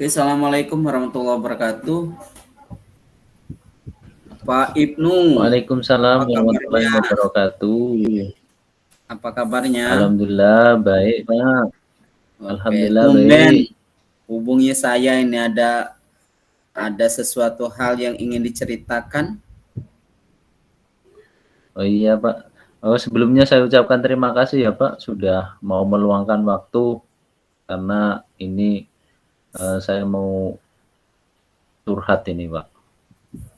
Oke, Assalamualaikum warahmatullahi wabarakatuh. Pak Ibnu, Waalaikumsalam apa warahmatullahi kabarnya? wabarakatuh. Apa kabarnya? Alhamdulillah baik, Pak. Oke, Alhamdulillah tumben baik. hubungi saya ini ada sesuatu hal yang ingin diceritakan. Oh iya, Pak. Oh, sebelumnya saya ucapkan terima kasih ya, Pak, sudah mau meluangkan waktu karena ini saya mau curhat ini, Pak.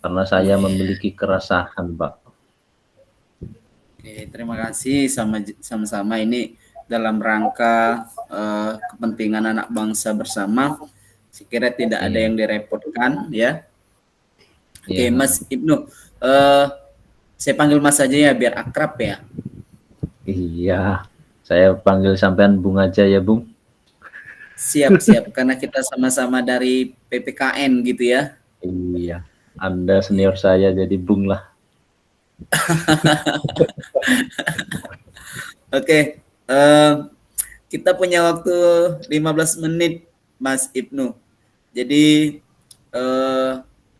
Karena saya Oke, memiliki keresahan, Pak. terima kasih sama-sama ini dalam rangka kepentingan anak bangsa bersama. Sekiranya tidak ada Iya, yang direpotkan ya. Oke, iya. Mas Ibnu, saya panggil Mas saja ya biar akrab ya. Iya. Saya panggil sampean Bung aja ya, Bung. Siap, siap. Karena kita sama-sama dari PPKN gitu ya. Iya. Anda senior saya jadi Bung lah. Oke, kita punya waktu 15 menit, Mas Ibnu. Jadi,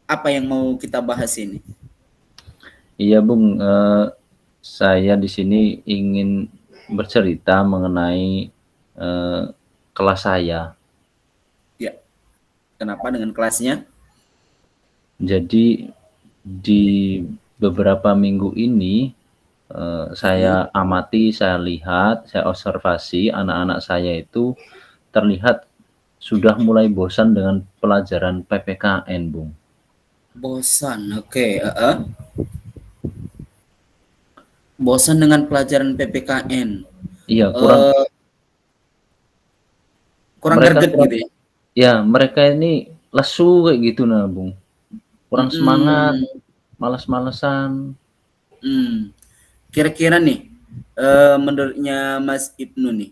apa yang mau kita bahas ini? Iya, Bung. Saya di sini ingin bercerita mengenai kelas saya. Ya, kenapa dengan kelasnya? Jadi di beberapa minggu ini saya amati, saya lihat, saya observasi anak-anak saya itu terlihat sudah mulai bosan dengan pelajaran PPKN, Bung. Bosan, oke. Bosan dengan pelajaran PPKN. Iya, Eh, kurang mereka greget kurang, gitu ya? ya mereka ini lesu kayak gitu nah, Bung. Kurang semangat, Mm-mm. malas-malesan. Kira-kira nih, menurutnya Mas Ibnu nih,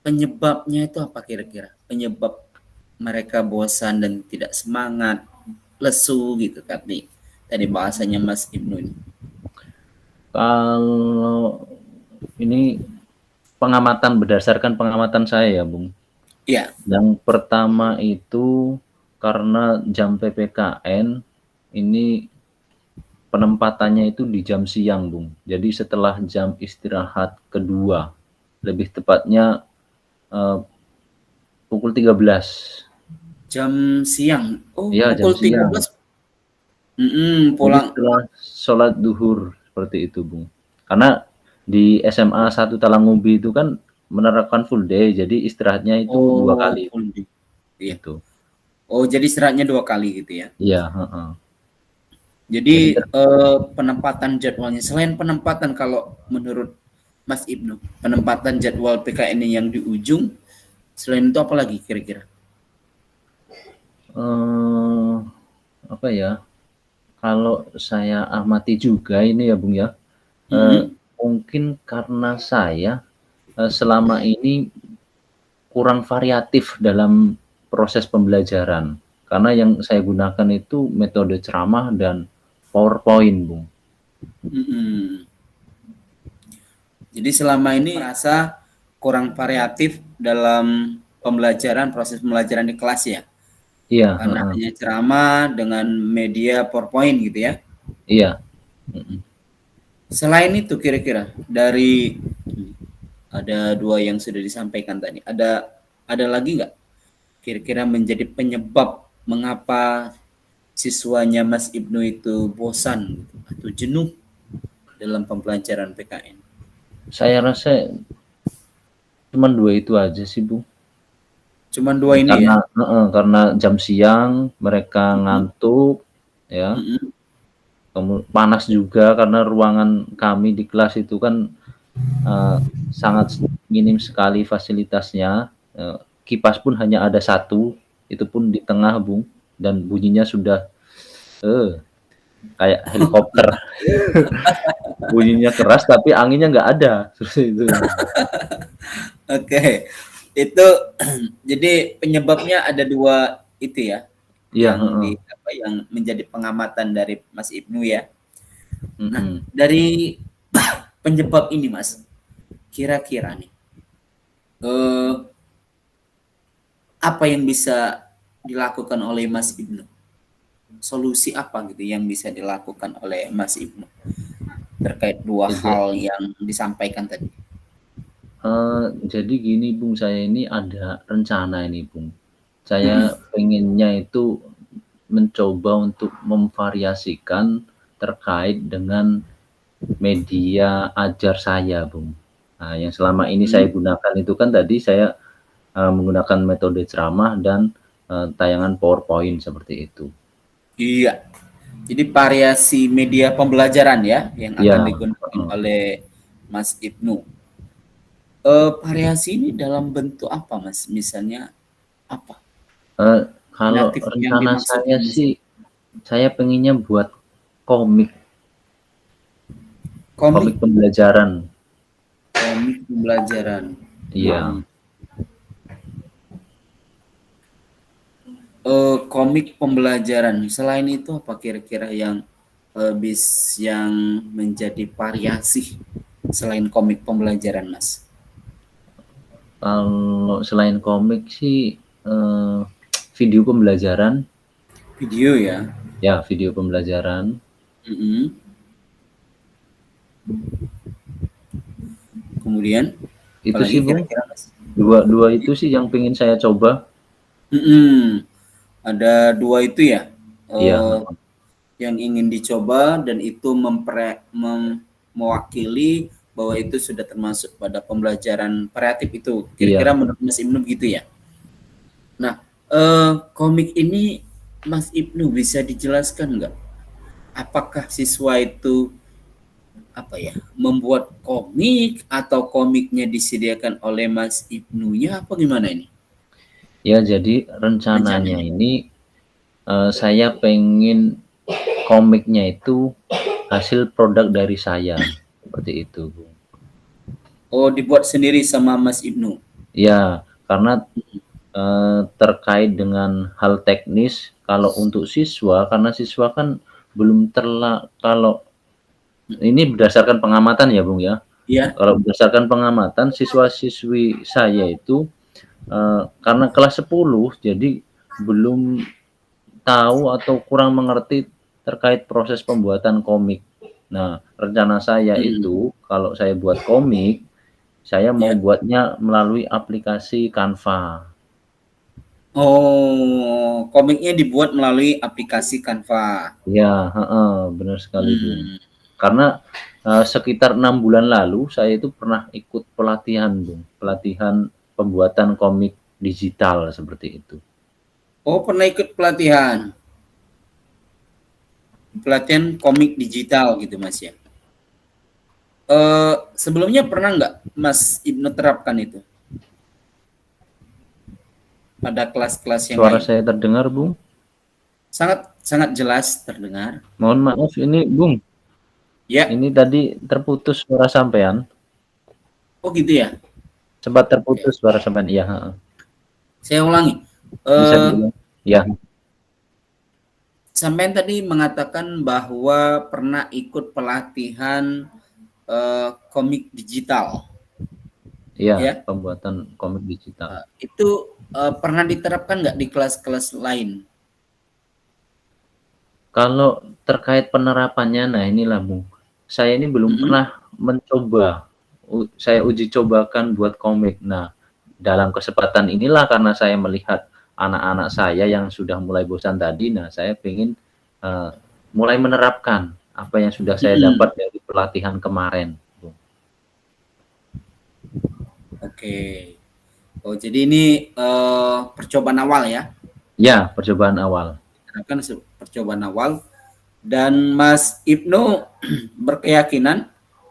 penyebabnya itu apa kira-kira? Penyebab mereka bosan dan tidak semangat, lesu gitu kan nih. Tadi bahasanya Mas Ibnu ini. Kalau ini berdasarkan pengamatan saya ya, Bung. Iya. Yang pertama itu karena jam PPKN ini penempatannya itu di jam siang, Bung. Jadi setelah jam istirahat kedua, lebih tepatnya eh, pukul 13. Jam siang. Oh, Ya, jam pukul siang. 13. Jadi Pulang. setelah sholat duhur seperti itu, Bung. Karena di SMA 1 Talangubi itu kan menerapkan full day, jadi istirahatnya itu 2 Oh, kali, full day. Iya. gitu. Oh, jadi istirahatnya 2 kali gitu ya. Iya, heeh. Jadi Jadi penempatan jadwalnya selain penempatan kalau menurut Mas Ibnu, penempatan jadwal PKN yang di ujung, selain itu apa lagi kira-kira? eh, apa ya, kalau saya amati juga ini ya, Bung, ya, eee, Mm-mm. mungkin karena saya, selama ini kurang variatif dalam proses pembelajaran. Karena yang saya gunakan itu metode ceramah dan PowerPoint, Bung. Mm-mm. Jadi selama ini merasa kurang variatif dalam pembelajaran, proses pembelajaran di kelas ya, Iya, karena heeh, hanya ceramah dengan media PowerPoint gitu ya. iya, mhm. Selain itu kira-kira dari ada dua yang sudah disampaikan tadi, ada lagi nggak kira-kira menjadi penyebab mengapa siswanya Mas Ibnu itu bosan gitu, atau jenuh dalam pembelajaran PKN? Saya rasa cuman 2 itu aja sih, Bung. Cuman dua ini ya? Karena jam siang mereka Mm-mm. ngantuk, ya, Mm-mm. panas juga karena ruangan kami di kelas itu kan Eee, sangat minim sekali fasilitasnya, kipas pun hanya ada satu, itu pun di tengah, Bung, dan bunyinya sudah, eee, kayak helikopter. Bunyinya keras tapi anginnya nggak ada, seperti itu. Oke, itu jadi penyebabnya ada dua itu ya, Iya, yang menjadi pengamatan dari Mas Ibnu ya. Nah, mhm. dari penyebab ini Mas, kira-kira nih, eh, apa yang bisa dilakukan oleh Mas Ibnu? Solusi apa gitu yang bisa dilakukan oleh Mas Ibnu terkait dua Jadi hal yang disampaikan tadi? jadi gini Bung, saya ini ada rencana ini Bung. Saya pengennya itu mencoba untuk memvariasikan terkait dengan media ajar saya, Bung. Nah, yang selama ini saya Hmm, gunakan itu kan tadi saya, menggunakan metode ceramah dan, tayangan PowerPoint seperti itu. iya. Jadi variasi media pembelajaran ya yang akan Iya, digunakan heeh. oleh Mas Ibnu. Variasi ini dalam bentuk apa, Mas? Misalnya apa? Eee, kalau Kreatif yang rencana saya dimaksudkan di sih, sini? saya pengennya buat komik komik Komik, pembelajaran. komik pembelajaran. Iya, Mhm. Komik pembelajaran. Selain itu apa kira-kira yang yang menjadi variasi selain komik pembelajaran, Mas? kalau selain komik sih, video pembelajaran, Video ya. ya video pembelajaran, Mhm. Kemudian itu apalagi sih Bung, kira-kira, Mas? dua dua itu sih yang pengen saya coba. Mhm. Ada dua itu ya, Iya, eee, yang ingin dicoba dan itu mewakili bahwa itu sudah termasuk pada pembelajaran kreatif itu. Kira-kira iya. menurut Mas Ibnu begitu ya? Nah, komik ini Mas Ibnu bisa dijelaskan nggak? Apakah siswa itu apa ya, membuat komik atau komiknya disediakan oleh Mas Ibnunya apa gimana ini Ya, jadi rencananya rencananya? ini, saya pengen komiknya itu hasil produk dari saya, seperti itu, Bung. Oh, dibuat sendiri sama Mas Ibnu? Ya, karena, terkait dengan hal teknis, kalau untuk siswa, karena siswa kan belum kalau ini berdasarkan pengamatan ya, Bung, ya. Iya? Kalau berdasarkan pengamatan siswa-siswi saya itu, karena kelas 10 jadi belum tahu atau kurang mengerti terkait proses pembuatan komik. Nah, rencana saya Mhm. itu kalau saya buat komik, saya mau Iya. buatnya melalui aplikasi Canva. Oh, komiknya dibuat melalui aplikasi Canva. Ya, heeh, benar sekali, Bung. Hmm, Karena, sekitar 6 bulan lalu saya itu pernah ikut pelatihan, Bung, pelatihan pembuatan komik digital seperti itu. oh, pernah ikut pelatihan? Pelatihan komik digital gitu, Mas, ya? Sebelumnya pernah nggak Mas Ibnu terapkan itu pada kelas-kelas yang Suara lain? saya terdengar, Bung? Sangat sangat jelas terdengar. Mohon maaf ini, Bung, Ya. ini tadi terputus suara sampean. Oh gitu ya? Sempat Oke. terputus suara sampean, iya, heeh. Saya ulangi. Bisa Eh, diulang? Ya, Sampean tadi mengatakan bahwa pernah ikut pelatihan komik digital, iya, ya? pembuatan komik digital. Itu pernah diterapkan nggak di kelas-kelas lain? Kalau terkait penerapannya, nah inilah Bung, saya ini belum Mhm. pernah mencoba, saya uji cobakan buat komik. Nah, dalam kesempatan inilah karena saya melihat anak-anak saya yang sudah mulai bosan tadi, nah saya pengen, eee, mulai menerapkan apa yang sudah saya dapat Mhm. dari pelatihan kemarin, Bung. Oke. Oh, jadi ini percobaan awal ya? Ya, percobaan awal. Diterapkan percobaan awal dan Mas Ibnu berkeyakinan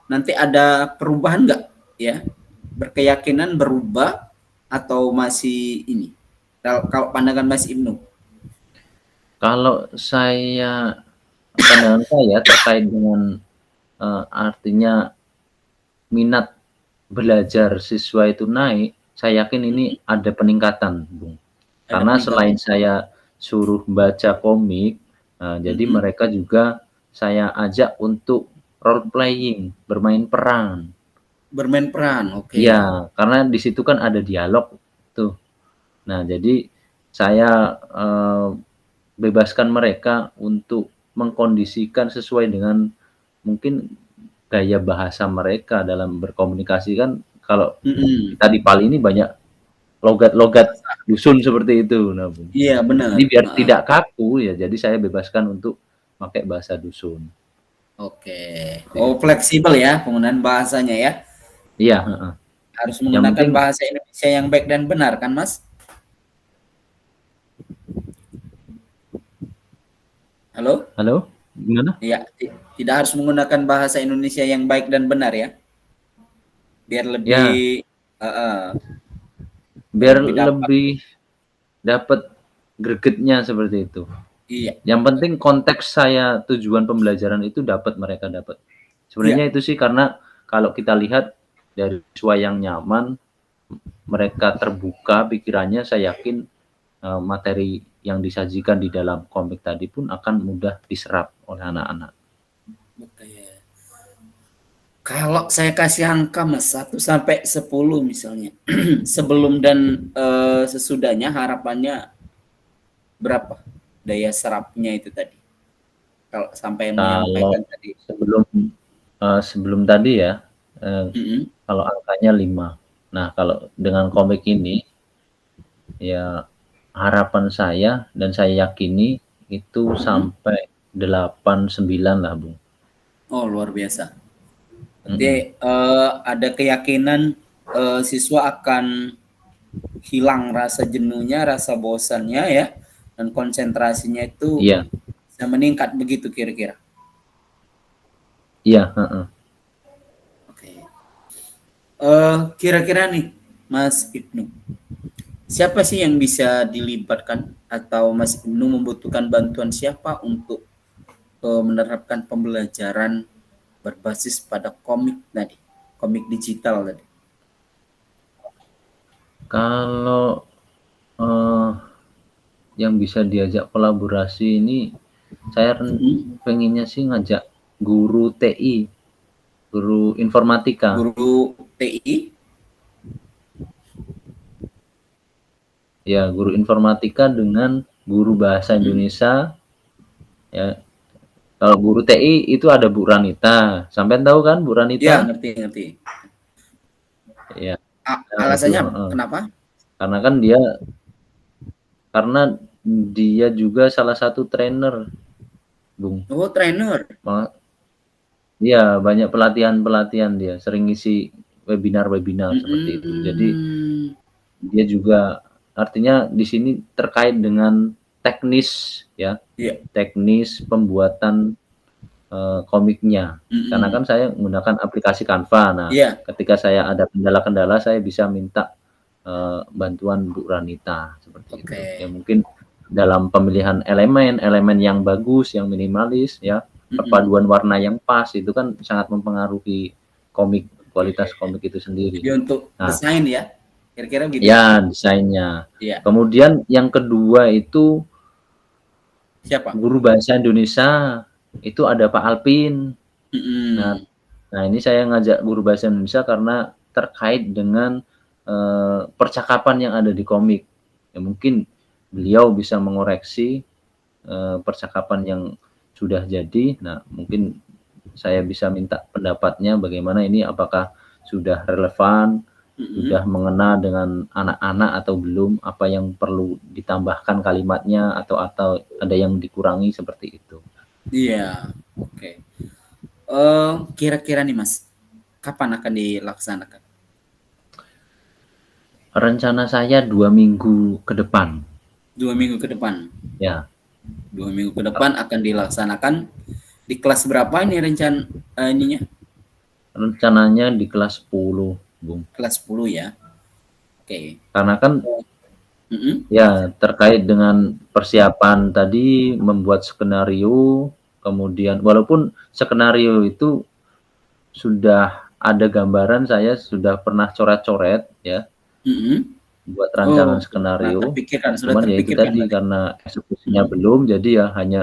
nanti ada perubahan nggak ya? Berkeyakinan berubah atau masih ini? Kalau pandangan Mas Ibnu? Kalau pandangan saya terkait dengan, artinya minat belajar siswa itu naik, saya yakin ini Mhm. ada peningkatan, Bung. Ada Karena peningkatan. selain saya suruh baca komik, jadi Mhm. mereka juga saya ajak untuk role playing, bermain peran. Bermain peran, oke. Iya, karena di situ kan ada dialog tuh. Nah, jadi saya bebaskan mereka untuk mengkondisikan sesuai dengan mungkin gaya bahasa mereka dalam berkomunikasi. Kan kalau Mhm. kita di Pali ini banyak logat-logat dusun seperti itu. Nah, Bung. Iya Jadi benar, biar heeh. tidak kaku ya, jadi saya bebaskan untuk pakai bahasa dusun. Oke. Seperti Oh, itu. fleksibel ya penggunaan bahasanya ya? Iya, heeh. Harus Yang menggunakan penting bahasa Indonesia yang baik dan benar kan, Mas? Halo? halo? Gimana? Iya, tidak harus menggunakan bahasa Indonesia yang baik dan benar ya? Biar Ya, lebih heeh, biar biar lebih dapat. lebih dapat gregetnya seperti itu. Iya. Yang penting konteks saya, tujuan pembelajaran itu dapat mereka dapat. Iya. Sebenarnya itu sih karena kalau kita lihat dari siswa yang nyaman, mereka terbuka pikirannya, saya yakin materi yang disajikan di dalam komik tadi pun akan mudah diserap oleh anak-anak. Oke. Kalau saya kasih angka Mas 1 sampai 10 misalnya. Sebelum dan sesudahnya harapannya berapa daya serapnya itu tadi? Kalau sampai Kalau menyampaikan tadi. sebelum sebelum tadi ya, Mhm. kalau angkanya 5. Nah, kalau dengan komik ini, ya harapan saya dan saya yakini itu Mhm. sampai 8, 9 lah, Bung. Oh, luar biasa. Mhm. Berarti ada keyakinan siswa akan hilang rasa jenuhnya, rasa bosannya ya, dan konsentrasinya itu Iya, bisa meningkat begitu kira-kira. iya, heeh. Oke. Kira-kira nih, Mas Ibnu, siapa sih yang bisa dilibatkan atau Mas Ibnu membutuhkan bantuan siapa untuk menerapkan pembelajaran berbasis pada komik tadi, komik digital tadi? Kalau, eee, yang bisa diajak kolaborasi ini, saya Mhm. pengennya sih ngajak guru TI, guru informatika. Guru TI? Ya, guru informatika dengan guru bahasa Mhm. Indonesia, ya. Kalau guru TI itu ada Bu Ranita, sampean tahu kan Bu Ya, Ranita? ngerti ngerti. Ya, nah itu, Alasannya heeh. kenapa? Karena kan karena dia juga salah satu trainer, Bung. Oh, trainer. Iya, banyak pelatihan-pelatihan, dia sering ngisi webinar-webinar seperti itu. Jadi Mhm. dia juga artinya di sini terkait dengan teknis ya, Iya. teknis pembuatan komiknya. Karena Mhm. kan saya menggunakan aplikasi Canva. Nah, Iya. ketika saya ada kendala-kendala, saya bisa minta bantuan Bu Ranita seperti itu. Ya Oke. mungkin dalam pemilihan elemen, elemen yang bagus, yang minimalis ya, Mhm. perpaduan warna yang pas itu kan sangat mempengaruhi komik, Oke. kualitas komik itu sendiri. Jadi untuk Nah, desain ya? Kira-kira gitu ya? ya desainnya. Iya. Kemudian yang kedua itu Siapa? guru bahasa Indonesia, itu ada Pak Alpin. Nah Mhm. nah ini saya ngajak guru bahasa Indonesia karena terkait dengan, percakapan yang ada di komik. Ya mungkin beliau bisa mengoreksi, percakapan yang sudah jadi. Nah, mungkin saya bisa minta pendapatnya bagaimana ini, apakah sudah relevan, sudah Mhm. mengena dengan anak-anak atau belum, apa yang perlu ditambahkan kalimatnya atau ada yang dikurangi seperti itu. Iya. Oke. Kira-kira nih Mas, kapan akan dilaksanakan? Rencana saya 2 minggu ke depan, 2 minggu ke depan. ya. 2 minggu ke depan akan dilaksanakan di kelas berapa ini ininya? Rencananya di kelas 10, Bung. Kelas 10 ya. Oke. Karena kan Mhm. ya terkait dengan persiapan tadi membuat skenario, kemudian walaupun skenario itu sudah ada gambaran, saya sudah pernah coret-coret ya, Mhm. buat Oh, rancangan pernah skenario. terpikirkan, sudah Cuman ya itu terpikirkan tadi berarti? karena eksekusinya Mhm. belum, jadi ya hanya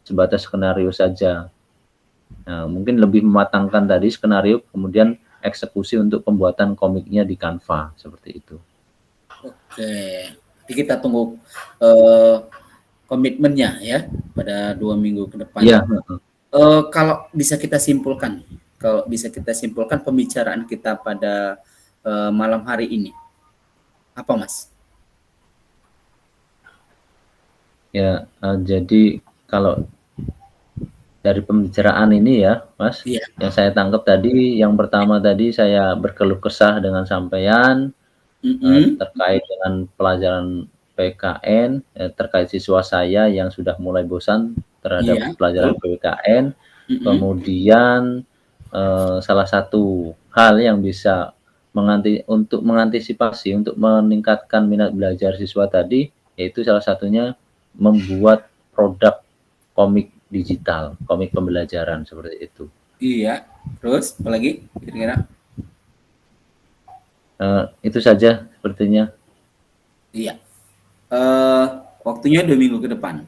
sebatas skenario saja. Nah, mungkin lebih mematangkan tadi skenario, kemudian eksekusi untuk pembuatan komiknya di Canva, seperti itu. Oke. Kita tunggu eh, komitmennya ya pada 2 minggu ke depan. Iya. Kalau bisa kita simpulkan, pembicaraan kita pada malam hari ini, apa Mas? Ya, jadi kalau dari pembicaraan ini ya, Mas, Iya. yang saya tangkap tadi, yang pertama tadi saya berkeluh kesah dengan sampean terkait dengan pelajaran PKN, terkait siswa saya yang sudah mulai bosan terhadap Iya, pelajaran betul. PKN. Kemudian salah satu hal yang bisa untuk mengantisipasi, untuk meningkatkan minat belajar siswa tadi, yaitu salah satunya membuat produk komik digital, komik pembelajaran seperti itu. Iya, terus apa lagi kira-kira? Itu saja sepertinya. Iya. Waktunya 2 minggu ke depan.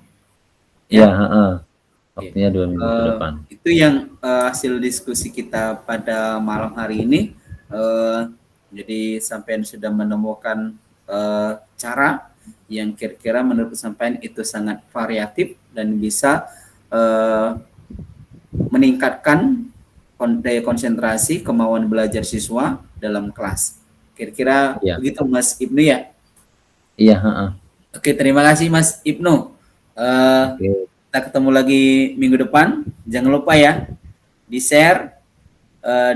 Ya, Ya. waktunya 2 minggu ke depan. Itu yang hasil diskusi kita pada malam hari ini. Jadi sampean sudah menemukan cara yang kira-kira menurut sampean itu sangat variatif dan bisa meningkatkan daya konsentrasi, kemauan belajar siswa dalam kelas. Kira-kira begitu Mas Ibnu ya? Iya. Oke, terima kasih Mas Ibnu. Kita ketemu lagi minggu depan. Jangan lupa ya, di-share,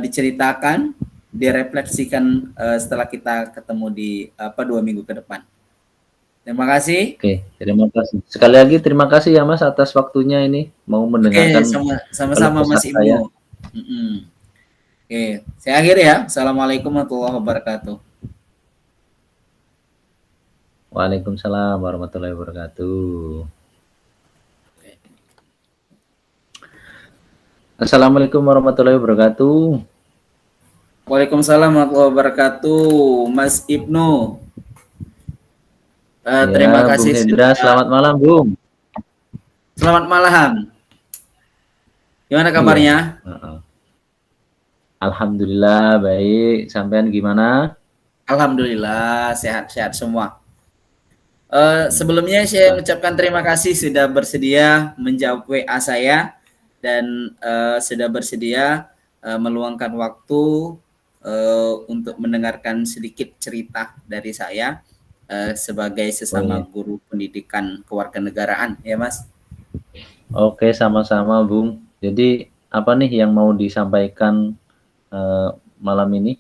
diceritakan, direfleksikan setelah kita ketemu di 2 minggu ke depan. Terima kasih. Oke, terima kasih. Sekali lagi terima kasih ya Mas atas waktunya ini mau mendengarkan. Oke, sama-sama Mas Ibnu. Oke, saya akhiri ya. Assalamualaikum warahmatullahi wabarakatuh. Waalaikumsalam warahmatullahi wabarakatuh. Assalamualaikum warahmatullahi wabarakatuh. Waalaikumsalam warahmatullahi wabarakatuh, Mas Ibnu. Terima kasih. Bung Hendra, selamat malam, Bung. Selamat malam. Gimana kabarnya? Alhamdulillah baik. Sampean gimana? Alhamdulillah sehat-sehat semua. Sebelumnya saya mengucapkan terima kasih sudah bersedia menjawab WA saya dan sudah bersedia meluangkan waktu untuk mendengarkan sedikit cerita dari saya sebagai sesama guru pendidikan kewarganegaraan, ya Mas. Oke, sama-sama Bung. Jadi apa nih yang mau disampaikan malam ini?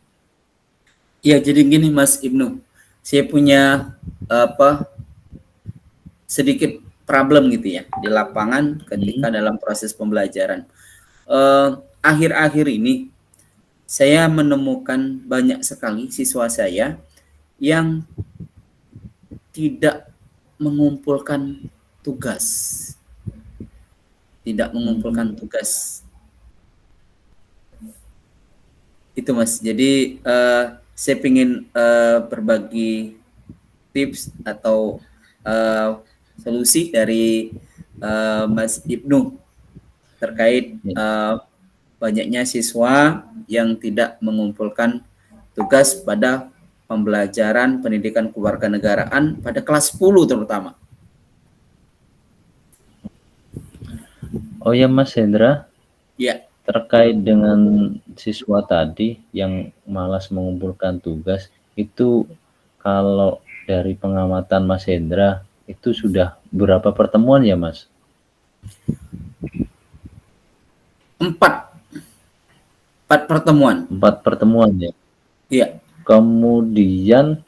Ya, jadi gini Mas Ibnu, saya punya sedikit problem gitu ya di lapangan ketika dalam proses pembelajaran. Akhir-akhir ini saya menemukan banyak sekali siswa saya yang tidak mengumpulkan tugas. Itu Mas. Jadi saya ingin berbagi tips atau solusi dari Mas Ibnu terkait banyaknya siswa yang tidak mengumpulkan tugas pada pembelajaran pendidikan kewarganegaraan pada kelas 10 terutama. Oh ya Mas Hendra. Ya. Terkait dengan siswa tadi yang malas mengumpulkan tugas, itu kalau dari pengamatan Mas Hendra itu sudah berapa pertemuan ya Mas? 4 pertemuan. 4 pertemuan ya? Iya. Kemudian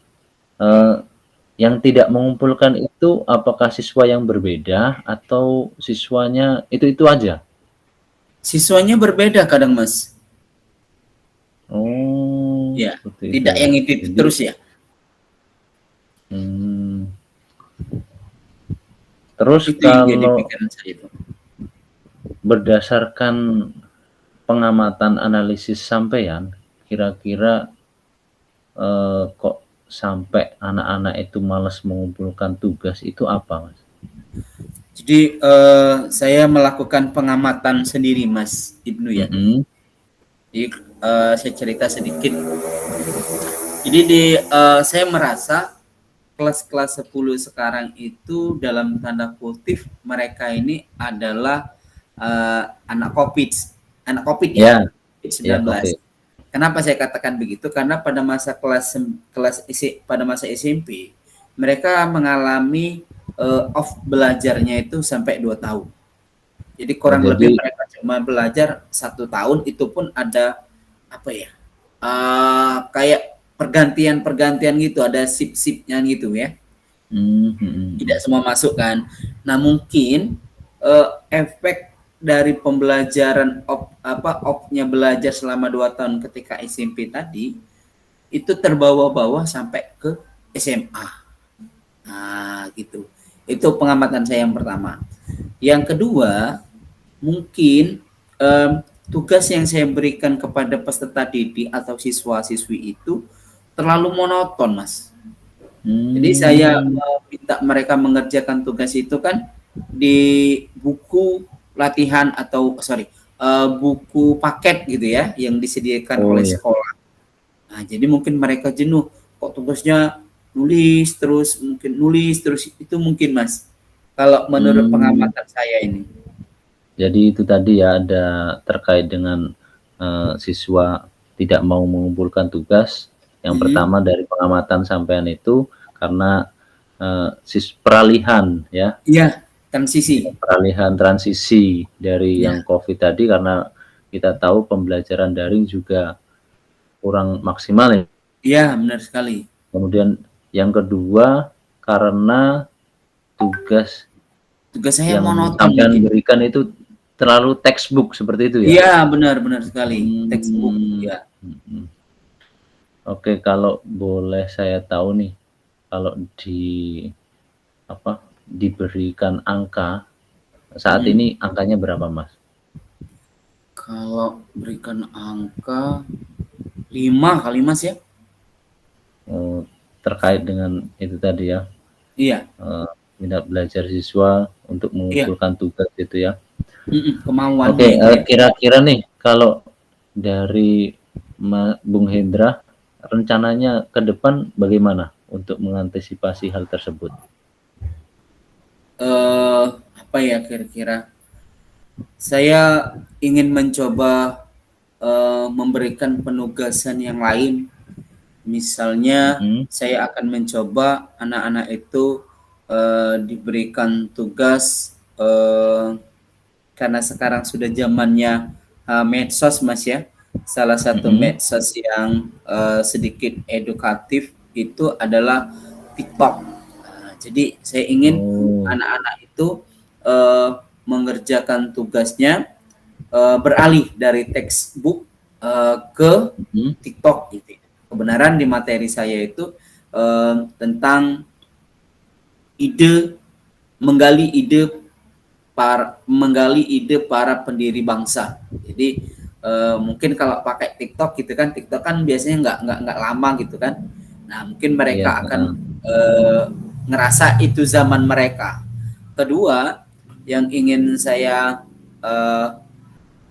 yang tidak mengumpulkan itu apakah siswa yang berbeda atau siswanya itu aja? Siswanya berbeda kadang Mas. Oh, ya, tidak yang itu terus ya. Terus itu kalau yang jadi pikiran saya itu. Berdasarkan pengamatan analisis sampean, kira-kira kok sampai anak-anak itu malas mengumpulkan tugas itu apa Mas? Jadi saya melakukan pengamatan sendiri Mas Ibnu ya. Jadi saya cerita sedikit. Jadi saya merasa kelas-kelas 10 sekarang itu dalam tanda kutip mereka ini adalah anak COVID ya, Ya, ya COVID-19. COVID. Kenapa saya katakan begitu? Karena pada masa pada masa SMP mereka mengalami off belajarnya itu sampai 2 tahun. Jadi Oh, kurang lebih jadi mereka cuma belajar 1 tahun, itu pun ada apa ya? Kayak pergantian gitu, ada sip-sipnya gitu ya. Tidak semua masuk kan. Nah, mungkin efek dari pembelajaran opnya belajar selama 2 tahun ketika SMP tadi itu terbawa-bawa sampai ke SMA. Nah, gitu. Itu pengamatan saya yang pertama. Yang kedua, mungkin tugas yang saya berikan kepada peserta didik atau siswa-siswi itu terlalu monoton, Mas. Jadi saya minta mereka mengerjakan tugas itu kan di buku latihan atau buku paket gitu ya yang disediakan oleh ya. sekolah. Nah, jadi mungkin mereka jenuh kok tugasnya nulis terus itu mungkin Mas. Kalau menurut pengamatan saya ini. Jadi itu tadi ya, ada terkait dengan siswa tidak mau mengumpulkan tugas. Yang pertama dari pengamatan sampean itu karena peralihan ya. Iya, transisi. Peralihan transisi dari yang COVID tadi, karena kita tahu pembelajaran daring juga kurang maksimal ya. Iya, benar sekali. Kemudian yang kedua karena tugas saya yang monoton sampean mungkin. berikan itu terlalu textbook seperti itu ya? Iya, benar sekali. Textbook, ya. Oke, kalau boleh saya tahu nih, kalau diberikan angka, saat ini angkanya berapa, Mas? Kalau berikan angka 5 kali, Mas ya. Terkait dengan itu tadi ya. Iya. Minat belajar siswa untuk mengumpulkan tugas itu ya. Kemauannya. Oke, kira-kira nih kalau dari Bung Hendra, rencananya ke depan bagaimana untuk mengantisipasi hal tersebut? Apa ya kira-kira? Saya ingin mencoba memberikan penugasan yang lain. Misalnya, saya akan mencoba anak-anak itu diberikan tugas karena sekarang sudah zamannya medsos, Mas ya. Salah satu medsos yang sedikit edukatif itu adalah TikTok. Jadi saya ingin anak-anak itu mengerjakan tugasnya beralih dari textbook ke TikTok gitu. Kebenaran di materi saya itu tentang menggali ide para pendiri bangsa. Jadi mungkin kalau pakai TikTok gitu kan, TikTok kan biasanya nggak lama gitu kan. Nah, mungkin mereka akan ngerasa itu zaman mereka. Kedua, yang ingin saya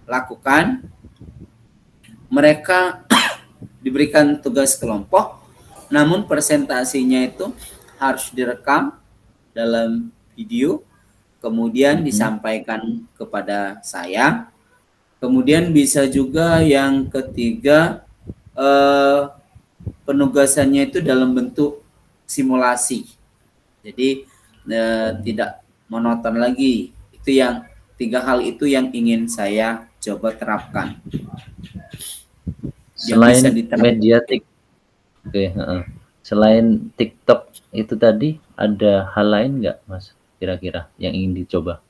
lakukan, mereka diberikan tugas kelompok, namun presentasinya itu harus direkam dalam video, kemudian disampaikan kepada saya. Kemudian bisa juga yang ketiga, penugasannya itu dalam bentuk simulasi. Jadi tidak monoton lagi. Itu yang 3 hal itu yang ingin saya coba terapkan. Selain media selain TikTok itu tadi, ada hal lain nggak, Mas, kira-kira yang ingin dicoba?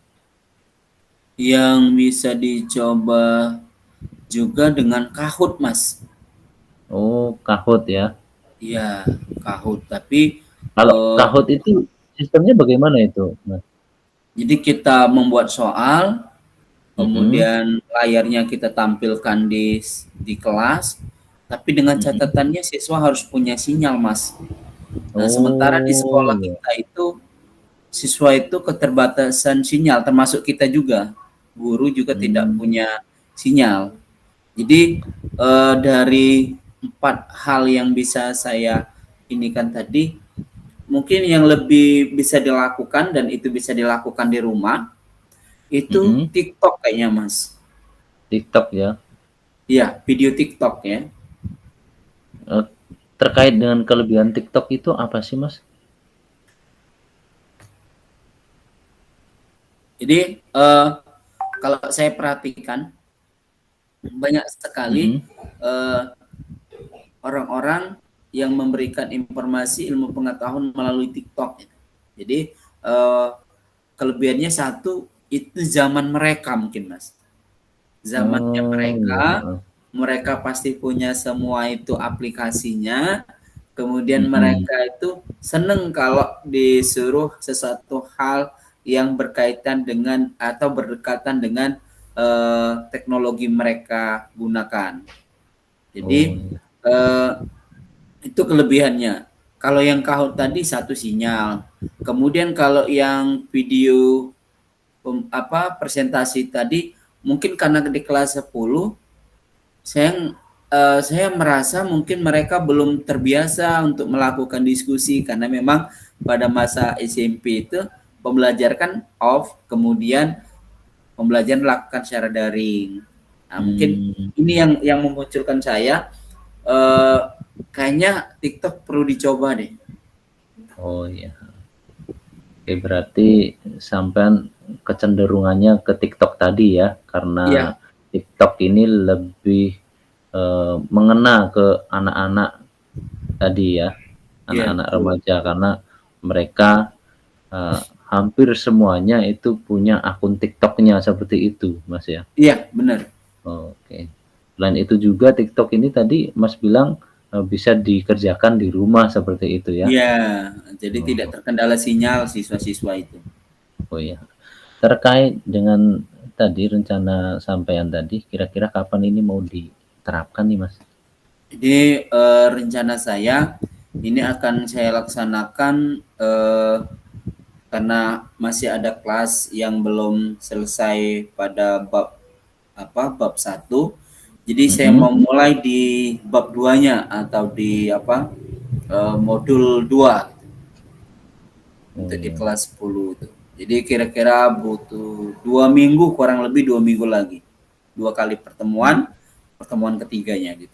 Yang bisa dicoba juga dengan Kahoot, Mas. Oh, Kahoot ya? Iya, Kahoot. Tapi kalau Kahoot itu sistemnya bagaimana itu, Mas? Jadi kita membuat soal, kemudian layarnya kita tampilkan di kelas, tapi dengan catatannya siswa harus punya sinyal, Mas. Nah, sementara di sekolah kita itu siswa itu keterbatasan sinyal, termasuk kita juga. Guru juga tidak punya sinyal. Jadi dari 4 hal yang bisa saya inikan tadi, mungkin yang lebih bisa dilakukan dan itu bisa dilakukan di rumah itu TikTok kayaknya Mas. TikTok ya. Iya, video TikTok ya. Terkait dengan kelebihan TikTok itu apa sih Mas? Jadi kalau saya perhatikan banyak sekali orang-orang yang memberikan informasi ilmu pengetahuan melalui TikTok. Jadi kelebihannya satu itu zaman mereka mungkin Mas. Zamannya mereka pasti punya semua itu aplikasinya. Kemudian mereka itu seneng kalau disuruh sesuatu hal yang berkaitan dengan atau berdekatan dengan teknologi mereka gunakan. Jadi itu kelebihannya. Kalau yang kau tadi satu sinyal. Kemudian kalau yang video presentasi tadi mungkin karena di kelas 10 saya merasa mungkin mereka belum terbiasa untuk melakukan diskusi karena memang pada masa SMP itu pembelajaran kan off, kemudian pembelajaran dilakukan secara daring. Nah, mungkin ini yang memunculkan saya kayaknya TikTok perlu dicoba deh. Oh iya. Oke, berarti sampean kecenderungannya ke TikTok tadi ya, karena TikTok ini lebih mengena ke anak-anak tadi ya, anak-anak remaja, karena mereka hampir semuanya itu punya akun TikTok-nya seperti itu, Mas ya? Iya, benar. Oke. Selain itu juga TikTok ini tadi Mas bilang bisa dikerjakan di rumah seperti itu ya? Iya, jadi tidak terkendala sinyal siswa-siswa itu. Oh iya. Terkait dengan tadi rencana sampean tadi, kira-kira kapan ini mau diterapkan nih Mas? Jadi rencana saya ini akan saya laksanakan karena masih ada kelas yang belum selesai pada bab 1. Jadi saya mau mulai di bab 2-nya atau di modul 2 untuk di kelas 10 itu. Jadi kira-kira butuh 2 minggu, kurang lebih 2 minggu lagi. 2 kali pertemuan ketiganya gitu.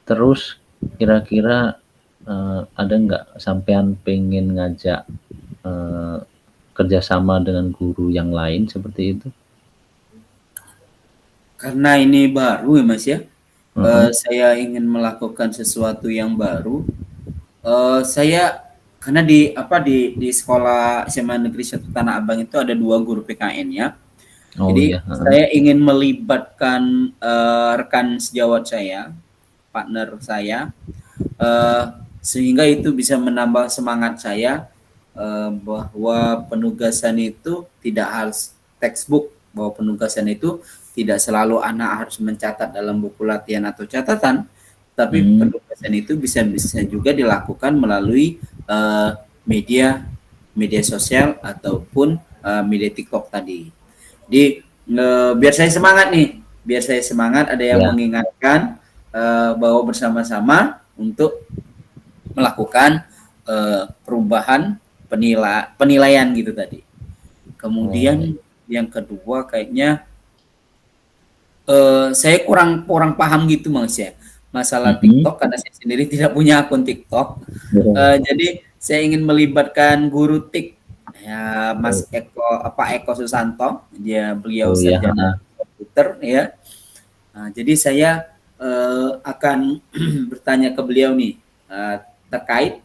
Terus kira-kira ada nggak sampean pengen ngajak kerjasama dengan guru yang lain seperti itu? Karena ini baru ya Mas ya, saya ingin melakukan sesuatu yang baru. Saya karena di sekolah SMA Negeri 1 Tanah Abang itu ada 2 guru PKN ya. Jadi saya ingin melibatkan rekan sejawat saya, partner saya, sehingga itu bisa menambah semangat saya bahwa penugasan itu tidak harus textbook, bahwa penugasan itu tidak selalu anak harus mencatat dalam buku latihan atau catatan, tapi penugasan itu bisa juga dilakukan melalui media sosial ataupun media TikTok tadi. Jadi biar saya semangat, ada yang mengingatkan bahwa bersama-sama untuk melakukan perubahan penilaian gitu tadi. Kemudian yang kedua kayaknya saya kurang paham gitu Mas ya masalah TikTok karena saya sendiri tidak punya akun TikTok. Jadi saya ingin melibatkan guru TIK ya Mas Pak Eko Susanto, beliau sarjana komputer ya. Nah, jadi saya akan bertanya ke beliau nih terkait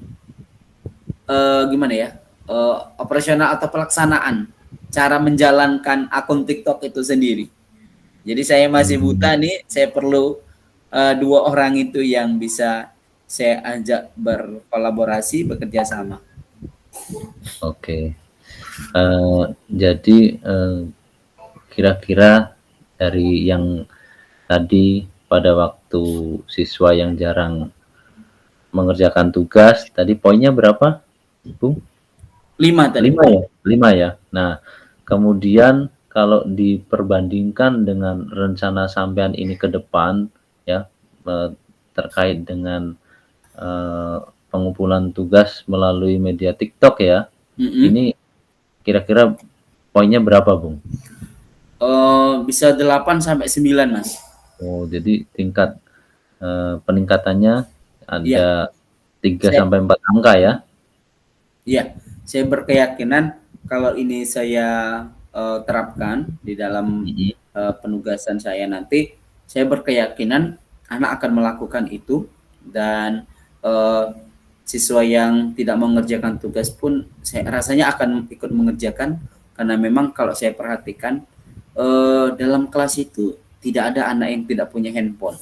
gimana ya operasional atau pelaksanaan cara menjalankan akun TikTok itu sendiri. Jadi saya masih buta nih, saya perlu 2 orang itu yang bisa saya ajak berkolaborasi, bekerja sama. Oke. Jadi kira-kira dari yang tadi pada waktu siswa yang jarang mengerjakan tugas, tadi poinnya berapa, Bung? 5 tadi. 5 ya? 5 ya. Nah, kemudian kalau diperbandingkan dengan rencana sampean ini ke depan ya terkait dengan pengumpulan tugas melalui media TikTok ya. Ini kira-kira poinnya berapa, Bung? Bisa 8 sampai 9, Mas. Oh, jadi tingkat peningkatannya Iya, ada 3 saya sampai 4 angka ya? iya, saya berkeyakinan kalau ini saya terapkan di dalam penugasan saya nanti, saya berkeyakinan anak akan melakukan itu dan siswa yang tidak mengerjakan tugas pun saya rasanya akan ikut mengerjakan karena memang kalau saya perhatikan dalam kelas itu tidak ada anak yang tidak punya handphone.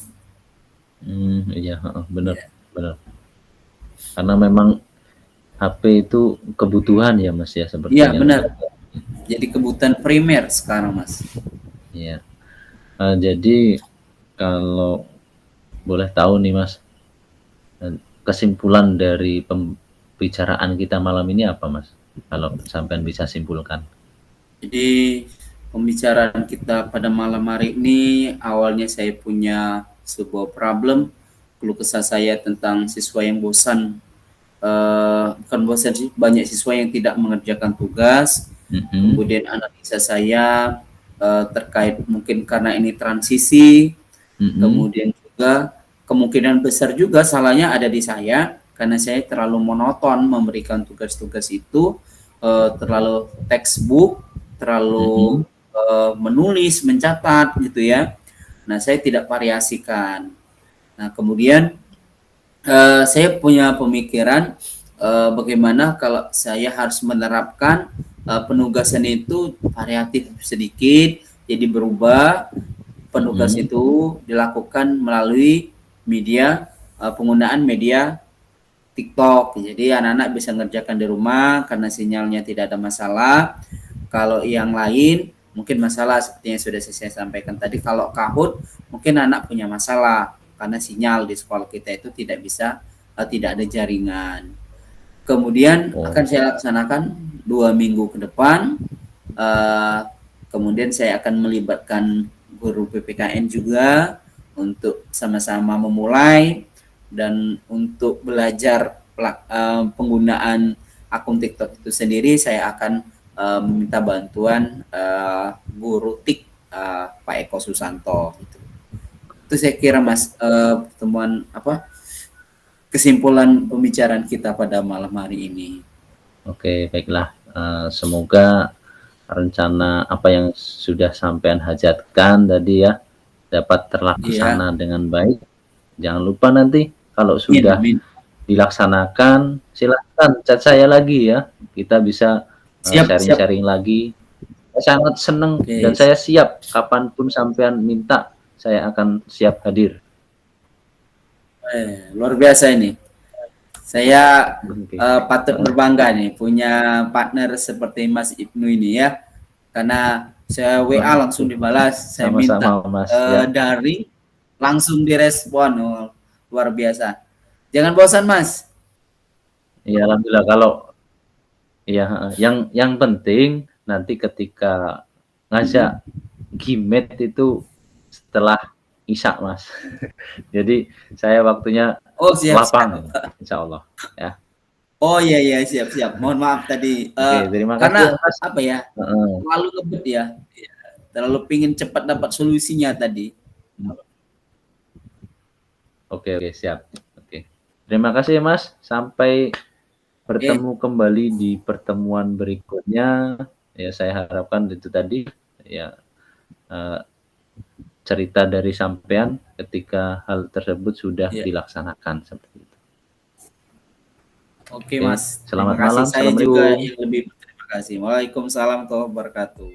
Iya, benar, Ya. benar. Karena memang HP itu kebutuhan ya, Mas, ya, Iya, sepertinya. benar. Jadi kebutuhan primer sekarang, Mas. Iya. Jadi kalau boleh tahu nih, Mas, kesimpulan dari pembicaraan kita malam ini apa, Mas? Kalau sampean bisa simpulkan. Jadi pembicaraan kita pada malam hari ini awalnya saya punya sebuah problem, keluh kesah saya tentang siswa yang bosan, bukan bosan sih, banyak siswa yang tidak mengerjakan tugas. Kemudian analisa saya terkait mungkin karena ini transisi, kemudian juga kemungkinan besar juga salahnya ada di saya karena saya terlalu monoton memberikan tugas-tugas itu, terlalu textbook, terlalu menulis, mencatat gitu ya. Nah, saya tidak variasikan. Nah, kemudian saya punya pemikiran bagaimana kalau saya harus menerapkan penugasan itu variatif sedikit, jadi berubah. Penugas itu dilakukan melalui media penggunaan media TikTok. Jadi anak-anak bisa ngerjakan di rumah karena sinyalnya tidak ada masalah. Kalau yang lain mungkin masalah seperti yang sudah saya sampaikan tadi. Kalau Kahoot mungkin anak punya masalah karena sinyal di sekolah kita itu tidak bisa, tidak ada jaringan. Kemudian akan saya laksanakan 2 minggu ke depan. Kemudian saya akan melibatkan guru PPKN juga untuk sama-sama memulai dan untuk belajar penggunaan akun TikTok itu sendiri. Saya akan meminta bantuan guru TIK Pak Eko Susanto. Itu saya kira, Mas, pertemuan kesimpulan pembicaraan kita pada malam hari ini. Oke, baiklah. Semoga rencana apa yang sudah sampean hajatkan tadi ya dapat terlaksana dengan baik. Jangan lupa nanti kalau sudah dilaksanakan silahkan chat saya lagi ya. Kita bisa sharing-sharing lagi. Saya sangat senang dan saya siap kapanpun sampean minta, saya akan siap hadir. Luar biasa ini. Saya patut berbangga nih punya partner seperti Mas Ibnu ini ya. Karena saya WA langsung dibalas, saya minta daring langsung direspon. Oh, luar biasa. Jangan bosan, Mas. Iya, alhamdulillah. Kalau ya yang penting nanti ketika ngajak gimet itu setelah Isya, Mas. Jadi saya waktunya lapang, insya Allah ya. Oh iya siap. Mohon maaf tadi. Terima karena kasih, Mas. apa ya? Terlalu ngebet ya. Terlalu pingin cepat dapat solusinya tadi. Oke, siap. Oke. Terima kasih, Mas. Sampai bertemu kembali di pertemuan berikutnya. Ya, saya harapkan itu tadi ya cerita dari sampean ketika hal tersebut sudah dilaksanakan seperti itu. Oke, Mas. Selamat malam. Saya juga yang lebih berterima kasih. Waalaikumsalam warahmatullahi wabarakatuh.